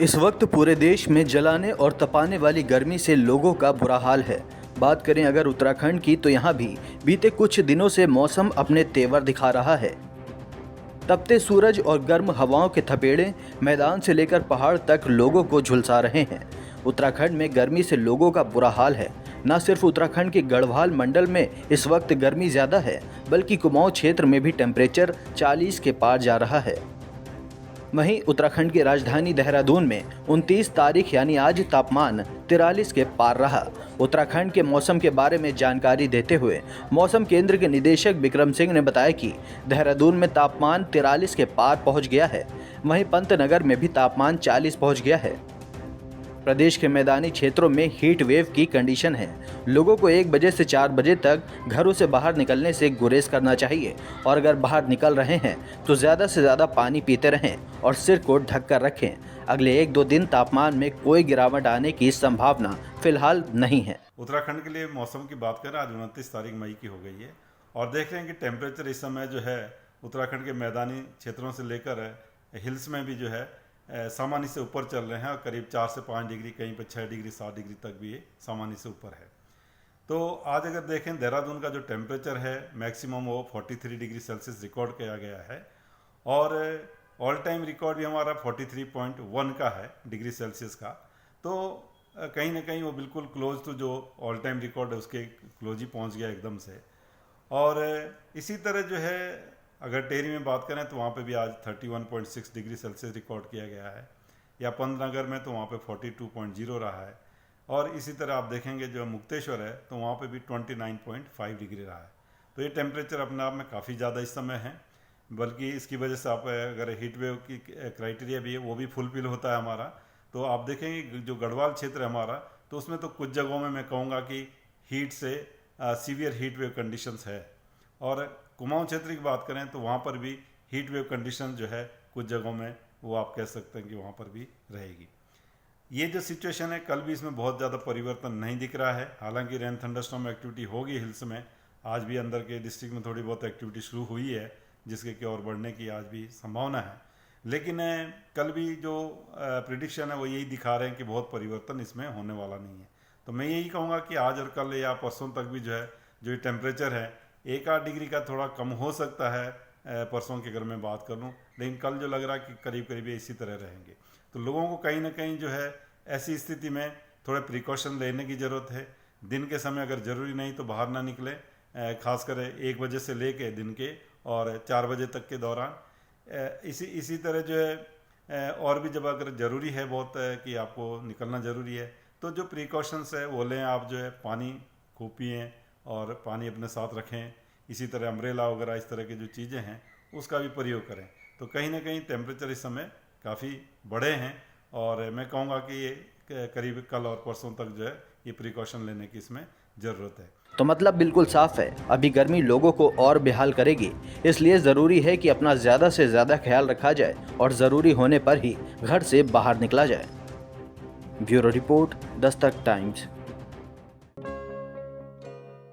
इस वक्त पूरे देश में जलाने और तपाने वाली गर्मी से लोगों का बुरा हाल है। बात करें अगर उत्तराखंड की, तो यहाँ भी बीते कुछ दिनों से मौसम अपने तेवर दिखा रहा है। तपते सूरज और गर्म हवाओं के थपेड़े मैदान से लेकर पहाड़ तक लोगों को झुलसा रहे हैं। उत्तराखंड में गर्मी से लोगों का बुरा हाल है। न सिर्फ उत्तराखंड के गढ़वाल मंडल में इस वक्त गर्मी ज़्यादा है, बल्कि कुमाऊं क्षेत्र में भी टेम्परेचर 40 के पार जा रहा है। वहीं उत्तराखंड की राजधानी देहरादून में 29 तारीख यानी आज तापमान 43 के पार रहा। उत्तराखंड के मौसम के बारे में जानकारी देते हुए मौसम केंद्र के निदेशक विक्रम सिंह ने बताया कि देहरादून में तापमान 43 के पार पहुंच गया है। वहीं पंतनगर में भी तापमान 40 पहुंच गया है। प्रदेश के मैदानी क्षेत्रों में हीट वेव की कंडीशन है। लोगों को 1 बजे से 4 बजे तक घरों से बाहर निकलने से गुरेज करना चाहिए और अगर बाहर निकल रहे हैं तो ज़्यादा से ज़्यादा पानी पीते रहें और सिर को ढक कर रखें। अगले 1-2 दिन तापमान में कोई गिरावट आने की संभावना फिलहाल नहीं है। उत्तराखंड के लिए मौसम की बात करें, आज 29 तारीख मई की हो गई है और देख रहे हैं कि टेम्परेचर इस समय जो है उत्तराखंड के मैदानी क्षेत्रों से लेकर हिल्स में भी जो है सामान्य से ऊपर चल रहे हैं और करीब 4 से 5 डिग्री, कहीं पर 6 डिग्री 7 डिग्री तक भी ये सामान्य से ऊपर है। तो आज अगर देखें देहरादून का जो टेम्परेचर है मैक्सिमम वो 43 डिग्री सेल्सियस रिकॉर्ड किया गया है और ऑल टाइम रिकॉर्ड भी हमारा 43.1 का है डिग्री सेल्सियस का। तो कहीं ना कहीं वो बिल्कुल क्लोज टू जो ऑल टाइम रिकॉर्ड है उसके क्लोज ही पहुंच गया एकदम से। और इसी तरह जो है अगर टेहरी में बात करें तो वहाँ पे भी आज 31.6 डिग्री सेल्सियस रिकॉर्ड किया गया है, या पंतनगर में तो वहाँ पे 42.0 रहा है। और इसी तरह आप देखेंगे जो मुक्तेश्वर है तो वहाँ पे भी 29.5 डिग्री रहा है। तो ये टेम्परेचर अपने आप में काफ़ी ज़्यादा इस समय है, बल्कि इसकी वजह से आप अगर हीट वेव की क्राइटेरिया भी है वो भी फुलफिल होता है हमारा। तो आप देखेंगे जो गढ़वाल क्षेत्र है हमारा, तो उसमें तो कुछ जगहों में मैं कहूँगा कि हीट से सीवियर हीट वेव कंडीशंस है। और कुमाऊं क्षेत्र की बात करें तो वहाँ पर भी हीट वेव कंडीशन जो है कुछ जगहों में वो आप कह सकते हैं कि वहाँ पर भी रहेगी। ये जो सिचुएशन है कल भी इसमें बहुत ज़्यादा परिवर्तन नहीं दिख रहा है। हालांकि रेन थंडरस्टॉर्म एक्टिविटी होगी हिल्स में, आज भी अंदर के डिस्ट्रिक्ट में थोड़ी बहुत एक्टिविटी शुरू हुई है जिसके की ओर बढ़ने की आज भी संभावना है। लेकिन कल भी जो प्रिडिक्शन है वो यही दिखा रहे हैं कि बहुत परिवर्तन इसमें होने वाला नहीं है। तो मैं यही कहूँगा कि आज और कल या परसों तक भी जो है जो टेम्परेचर है 1-8 डिग्री का थोड़ा कम हो सकता है परसों की अगर मैं बात कर लूँ, लेकिन कल जो लग रहा है कि करीब करीब इसी तरह रहेंगे। तो लोगों को कहीं ना कहीं जो है ऐसी स्थिति में थोड़े प्रिकॉशन लेने की ज़रूरत है। दिन के समय अगर ज़रूरी नहीं तो बाहर ना निकलें, खासकर 1 बजे से लेके दिन के और 4 बजे तक के दौरान। इसी तरह जो है और भी जब अगर ज़रूरी है बहुत कि आपको निकलना ज़रूरी है तो जो प्रिकॉशंस है वो लें। आप जो है पानी खूब पिएँ और पानी अपने साथ रखें। इसी तरह अम्ब्रेला वगैरह इस तरह की जो चीज़ें हैं उसका भी प्रयोग करें। तो कहीं ना कहीं टेम्परेचर इस समय काफ़ी बढ़े हैं और मैं कहूँगा कि ये करीब कल और परसों तक जो है ये प्रिकॉशन लेने की इसमें ज़रूरत है। तो मतलब बिल्कुल साफ है, अभी गर्मी लोगों को और बेहाल करेगी। इसलिए ज़रूरी है कि अपना ज़्यादा से ज़्यादा ख्याल रखा जाए और ज़रूरी होने पर ही घर से बाहर निकला जाए। Bureau report, Dastak times.